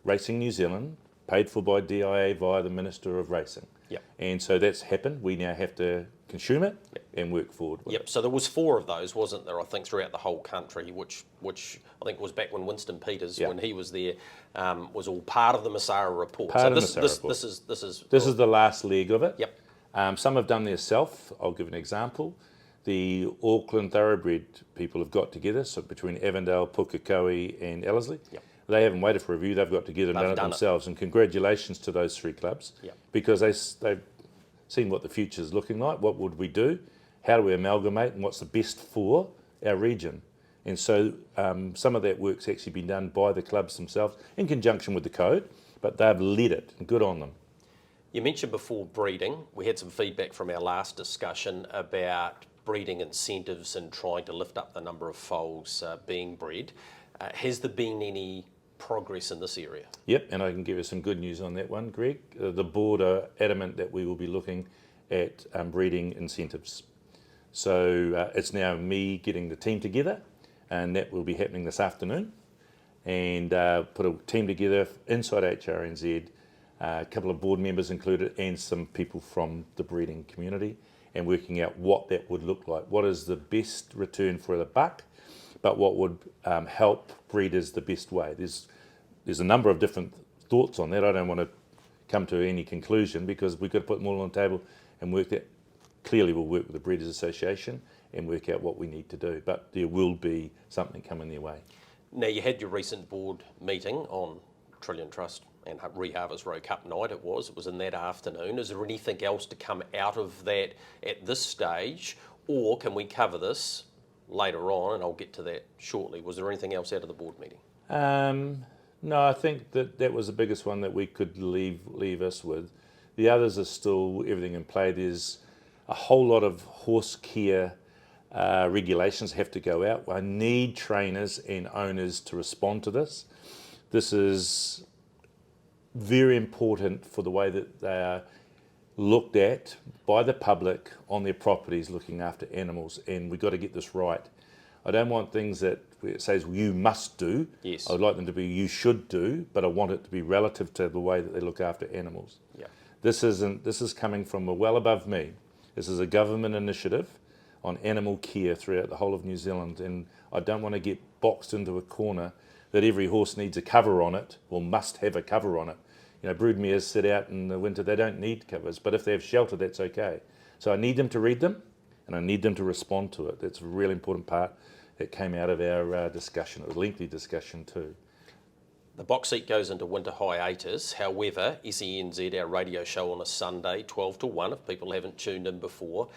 Racing New Zealand, paid for by DIA via the Minister of Racing. Yep. And so that's happened. We now have to consume it and work forward with it. So there was 4 of those, wasn't there, I think, throughout the whole country, which I think was back when Winston Peters, when he was there, was all part of the Masara report. This is the last leg of it. Yep. Some have done themselves. I'll give an example. The Auckland Thoroughbred people have got together, so between Avondale, Pukekohe and Ellerslie. Yep. They haven't waited for review, they've got together and done it themselves. And congratulations to those 3 clubs, because they've seen what the future is looking like, what would we do, how do we amalgamate, and what's the best for our region. And so some of that work's actually been done by the clubs themselves in conjunction with the code, but they've led it, and good on them. You mentioned before breeding. We had some feedback from our last discussion about breeding incentives and trying to lift up the number of foals being bred. Has there been any progress in this area? Yep, and I can give you some good news on that one, Greg. The board are adamant that we will be looking at breeding incentives. So it's now me getting the team together, and that will be happening this afternoon, and put a team together inside HRNZ, a couple of board members included, and some people from the breeding community, and working out what that would look like. What is the best return for the buck, but what would help breeders the best way. There's a number of different thoughts on that. I don't want to come to any conclusion because we've got to put them all on the table and work that. Clearly we'll work with the Breeders Association and work out what we need to do, but there will be something coming their way. Now, you had your recent board meeting on Trillion Trust and Reharvest Row Cup night. It was in that afternoon. Is there anything else to come out of that at this stage, or can we cover this later on, and I'll get to that shortly? Was there anything else out of the board meeting? No, I think that was the biggest one that we could leave us with. The others are still everything in play. There's a whole lot of horse care regulations have to go out. I need trainers and owners to respond to this. This is very important for the way that they are looked at by the public on their properties looking after animals, and we've got to get this right. I don't want things that it says you must do. Yes. I would like them to be you should do, but I want it to be relative to the way that they look after animals. Yeah. This is coming from well above me. This is a government initiative on animal care throughout the whole of New Zealand, and I don't want to get boxed into a corner that every horse needs a cover on it or must have a cover on it. You know, broodmares sit out in the winter, they don't need covers, but if they have shelter, that's okay. So I need them to read them, and I need them to respond to it. That's a really important part that came out of our discussion. It was a lengthy discussion too. The box seat goes into winter hiatus. However, SENZ, our radio show on a Sunday, 12 to 1, if people haven't tuned in before,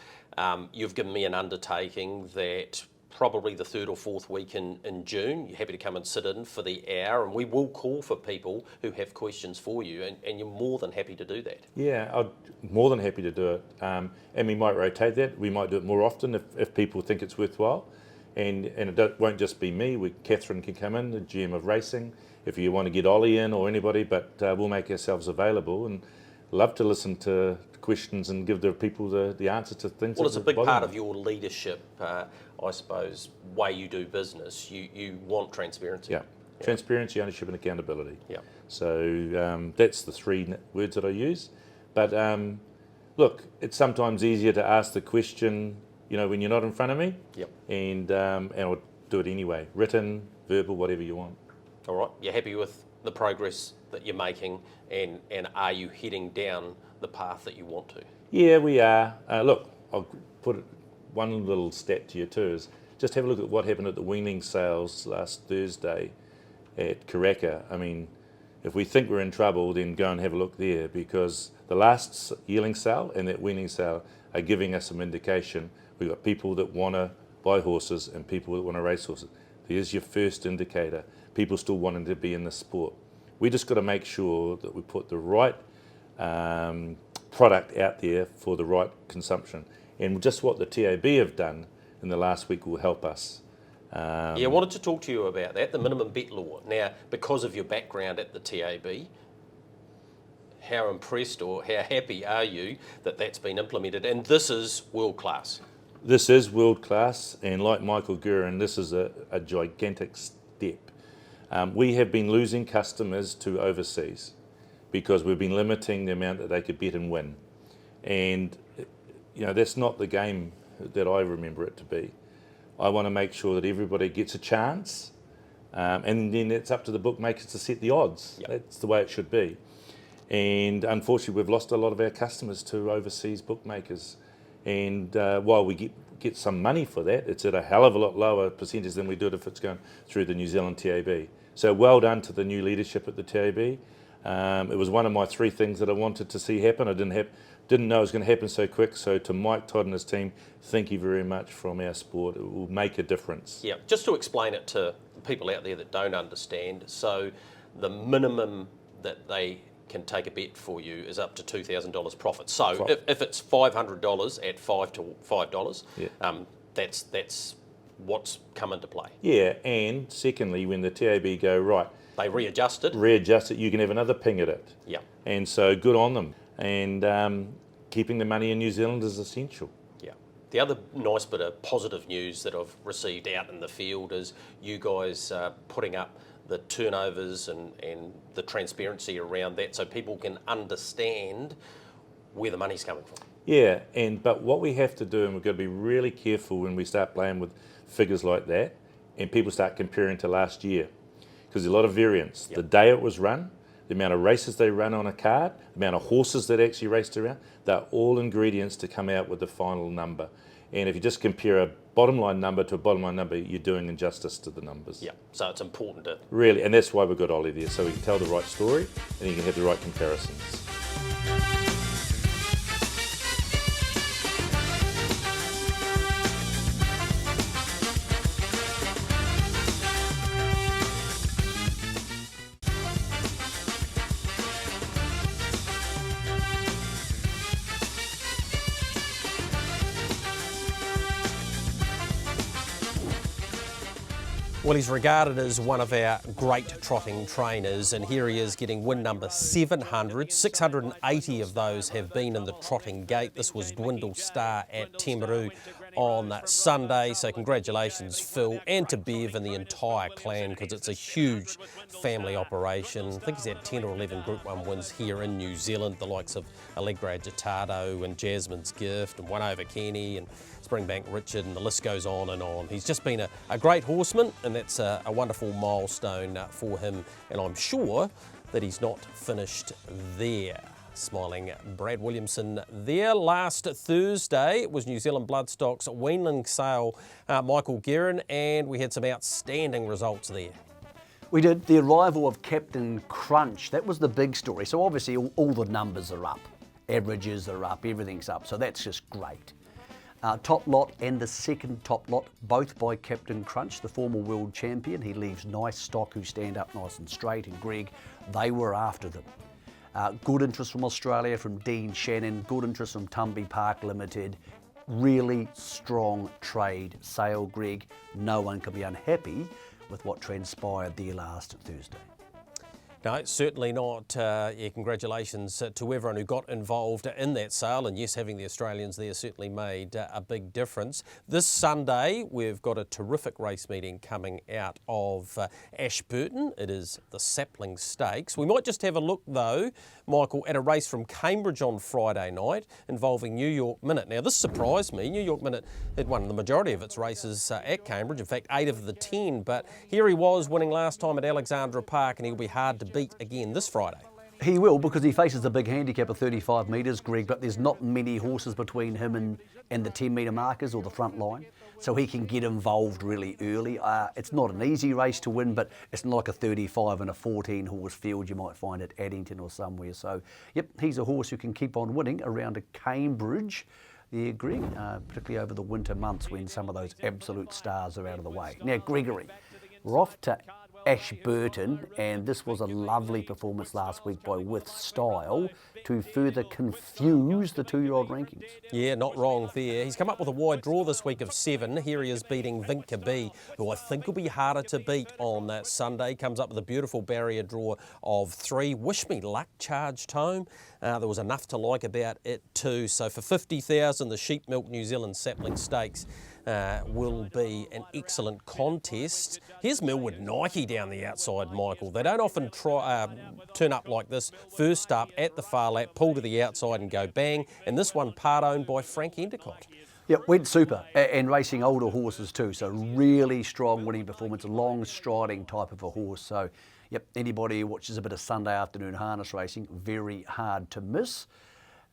you've given me an undertaking that probably the 3rd or 4th week in June, you're happy to come and sit in for the hour, and we will call for people who have questions for you, and you're more than happy to do that. Yeah, I'm more than happy to do it. And we might rotate that. We might do it more often if people think it's worthwhile. And it won't just be me. Catherine can come in, the GM of racing, if you want to get Ollie in or anybody, but we'll make ourselves available and love to listen to questions and give the people the answer to things. Well, it's a big part of your leadership, I suppose, way you do business. You want transparency. Yeah, transparency, ownership and accountability. Yeah. So that's the 3 words that I use. But look, it's sometimes easier to ask the question, when you're not in front of me. Yep. And I'll do it anyway, written, verbal, whatever you want. All right. You're happy with the progress that you're making, and are you heading down the path that you want to? Yeah, we are. Look, I'll put one little stat to you too, is just have a look at what happened at the weaning sales last Thursday at Karaka. I mean, if we think we're in trouble, then go and have a look there, because the last yearling sale and that weaning sale are giving us some indication. We've got people that want to buy horses and people that want to race horses. There's your first indicator. People still wanting to be in the sport. We just got to make sure that we put the right product out there for the right consumption. And just what the TAB have done in the last week will help us. I wanted to talk to you about that, the minimum bet law. Now, because of your background at the TAB, how impressed or how happy are you that that's been implemented? And this is world class. This is world class, and like Michael Guerin, this is a gigantic step. We have been losing customers to overseas because we've been limiting the amount that they could bet and win. And that's not the game that I remember it to be. I want to make sure that everybody gets a chance, and then it's up to the bookmakers to set the odds. Yep. That's the way it should be. And unfortunately, we've lost a lot of our customers to overseas bookmakers. And while we get some money for that, it's at a hell of a lot lower percentage than we do if it's going through the New Zealand TAB. So well done to the new leadership at the TAB. It was one of my 3 things that I wanted to see happen. I didn't know it was going to happen so quick. So to Mike, Todd and his team, thank you very much from our sport. It will make a difference. Yeah, just to explain it to people out there that don't understand. So the minimum that they can take a bet for you is up to $2,000 profit. So if it's $500 at $5 that's what's come into play. Yeah, and secondly, when the TAB go, right, they readjust it, you can have another ping at it. Yeah. And so good on them. And keeping the money in New Zealand is essential. Yeah. The other nice bit of positive news that I've received out in the field is you guys putting up the turnovers and the transparency around that so people can understand where the money's coming from. Yeah, but what we have to do, and we've got to be really careful when we start playing with figures like that and people start comparing to last year, because there's a lot of variance. Yep. The day it was run, the amount of races they run on a card, the amount of horses that actually raced around, they're all ingredients to come out with the final number. And if you just compare a bottom line number to a bottom line number, you're doing injustice to the numbers. Yeah, so it's important to... Really, and that's why we've got Ollie there, so we can tell the right story and you can have the right comparisons. Well, he's regarded as one of our great trotting trainers, and here he is getting win number 700. 680 of those have been in the trotting gate. This was Dwindle Star at Timaru on Sunday, so congratulations, Phil, and to Bev and the entire clan, because it's a huge family operation. I think he's had 10 or 11 Group 1 wins here in New Zealand, the likes of Allegra Agitato and Jasmine's Gift and One Over Kenny and Springbank Richard, and the list goes on and on. He's just been a great horseman, and that's a wonderful milestone for him, and I'm sure that he's not finished there. Smiling Brad Williamson there. Last Thursday it was New Zealand Bloodstock's weanling sale, Michael Guerin, and we had some outstanding results there. We did. The arrival of Captain Crunch, that was the big story. So obviously all the numbers are up, averages are up, everything's up, so that's just great. Top lot and the second top lot, both by Captain Crunch, the former world champion. He leaves nice stock who stand up nice and straight, and Greg, they were after them. Good interest from Australia, from Dean Shannon, good interest from Tumby Park Limited. Really strong trade sale, Greg. No one can be unhappy with what transpired there last Thursday. No, certainly not. Congratulations to everyone who got involved in that sale, and yes, having the Australians there certainly made a big difference. This Sunday we've got a terrific race meeting coming out of Ashburton. It is the Sapling Stakes. We might just have a look though, Michael, at a race from Cambridge on Friday night involving New York Minute. Now this surprised me. New York Minute had won the majority of its races at Cambridge, in fact 8 of the 10, but here he was winning last time at Alexandra Park, and he'll be hard to beat again this Friday. He will, because he faces a big handicap of 35 metres, Greg, but there's not many horses between him and the 10 metre markers or the front line, so he can get involved really early. It's not an easy race to win, but it's not like a 35 and a 14 horse field you might find at Addington or somewhere. So, yep, he's a horse who can keep on winning around a Cambridge there, Greg, particularly over the winter months when some of those absolute stars are out of the way. Now, Gregory, we're off to Ashburton, and this was a lovely performance last week by With Style to further confuse the 2-year-old rankings. Yeah, not wrong there. He's come up with a wide draw this week of 7. Here he is beating Vinca B, who I think will be harder to beat on that Sunday. Comes up with a beautiful barrier draw of 3. Wish Me Luck charged home. There was enough to like about it too. So for 50,000, the Sheep Milk New Zealand Sapling Stakes will be an excellent contest. Here's Millwood Nike down the outside, Michael. They don't often turn up like this. First up at the far lap, pull to the outside and go bang. And this one part owned by Frank Endicott. Yeah, went super, and racing older horses too. So really strong winning performance, long striding type of a horse. So, yep, anybody who watches a bit of Sunday afternoon harness racing, very hard to miss.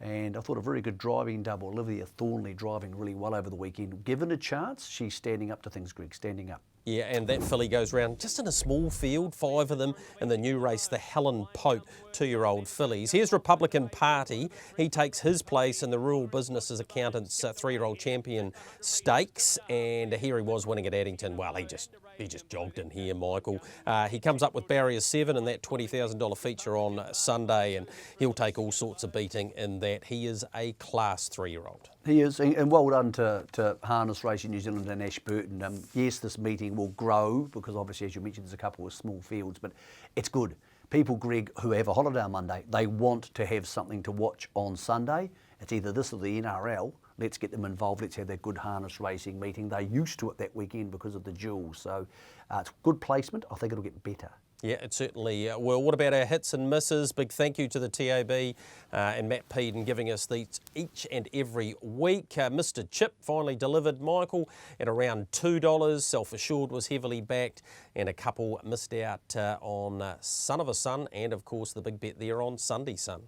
And I thought a very good driving double. Olivia Thornley driving really well over the weekend. Given a chance, she's standing up to things, Greg, standing up. Yeah, and that filly goes round just in a small field, 5 of them in the new race, the Helen Pope 2-year-old fillies. Here's Republican Party. He takes his place in the Rural Businesses Accountants 3-year-old champion stakes, and here he was winning at Addington. Well, he just jogged in here, Michael. He comes up with barrier 7 in that $20,000 feature on Sunday, and he'll take all sorts of beating in that. He is a class 3-year-old. He is, and well done to Harness Racing New Zealand and Ashburton. Yes, this meeting will grow because obviously, as you mentioned, there's a couple of small fields, but it's good. People, Greg, who have a holiday on Monday, they want to have something to watch on Sunday. It's either this or the NRL. Let's get them involved. Let's have that good harness racing meeting. They're used to it that weekend because of the jewels. So it's good placement. I think it'll get better. Yeah, it certainly will. What about our hits and misses? Big thank you to the TAB and Matt Peden giving us these each and every week. Mr. Chip finally delivered, Michael, at around $2. Self-Assured was heavily backed, and a couple missed out on Son of a Sun, and of course the big bet there on Sunday Sun.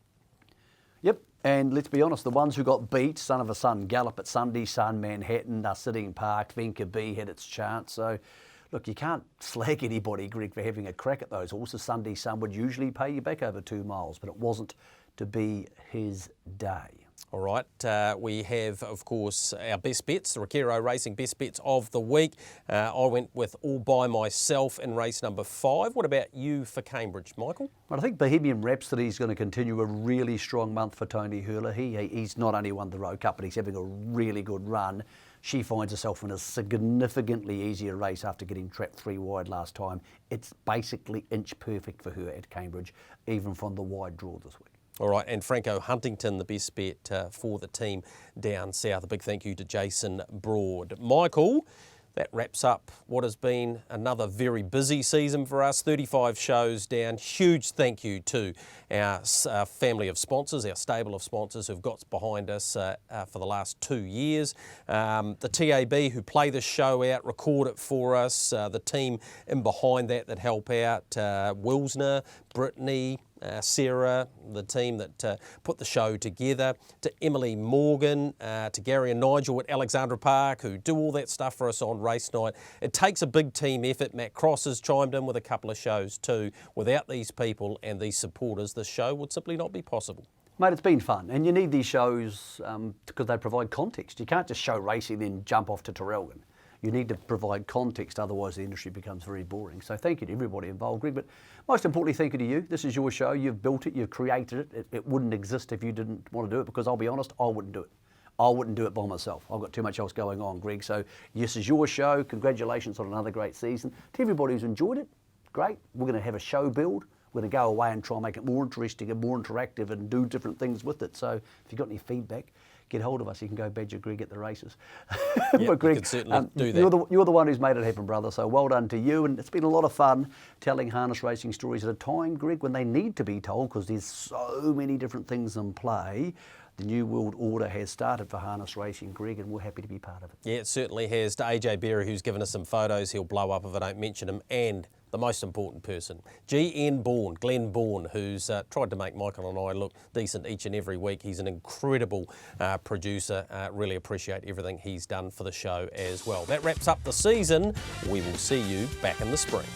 Yep, and let's be honest, the ones who got beat, Son of a Sun, Gallop at Sunday Sun, Manhattan, Sitting Park, Vinca B had its chance. So, look, you can't slag anybody, Greg, for having a crack at those horses. Sunday Sun would usually pay you back over 2 miles, but it wasn't to be his day. All right, we have, of course, our best bets, the Rakiro Racing best bets of the week. I went with All By Myself in race number 5. What about you for Cambridge, Michael? Well, I think Bohemian Rhapsody is going to continue a really strong month for Tony Hurler. He's not only won the Road Cup, but he's having a really good run. She finds herself in a significantly easier race after getting trapped 3 wide last time. It's basically inch perfect for her at Cambridge, even from the wide draw this week. All right, and Franco Huntington, the best bet for the team down south. A big thank you to Jason Broad. Michael, that wraps up what has been another very busy season for us. 35 shows down. Huge thank you to our family of sponsors, our stable of sponsors who've got behind us for the last 2 years. The TAB who play the show out, record it for us. The team in behind that help out. Wilsner, Brittany, Sarah, the team that put the show together, to Emily Morgan, to Gary and Nigel at Alexandra Park, who do all that stuff for us on race night. It takes a big team effort. Matt Cross has chimed in with a couple of shows too. Without these people and these supporters, the show would simply not be possible. Mate, it's been fun, and you need these shows because they provide context. You can't just show racing then jump off to Traralgon. You need to provide context, otherwise the industry becomes very boring. So thank you to everybody involved, Greg, but most importantly, thank you to you. This is your show. You've built it. You've created it. It wouldn't exist if you didn't want to do it, because I'll be honest, I wouldn't do it. I wouldn't do it by myself. I've got too much else going on, Greg. So this is your show. Congratulations on another great season. To everybody who's enjoyed it, great. We're going to have a show build. We're going to go away and try and make it more interesting and more interactive and do different things with it. So if you've got any feedback, get hold of us. You can go badger Greg at the races. Yep, Greg, you can certainly do that. You're the one who's made it happen, brother. So well done to you. And it's been a lot of fun telling harness racing stories at a time, Greg, when they need to be told, because there's so many different things in play. The New World Order has started for harness racing, Greg, and we're happy to be part of it. Yeah, it certainly has. To AJ Berry, who's given us some photos, he'll blow up if I don't mention him, and the most important person, Glenn Bourne, who's tried to make Michael and I look decent each and every week. He's an incredible producer. Really appreciate everything he's done for the show as well. That wraps up the season. We will see you back in the spring.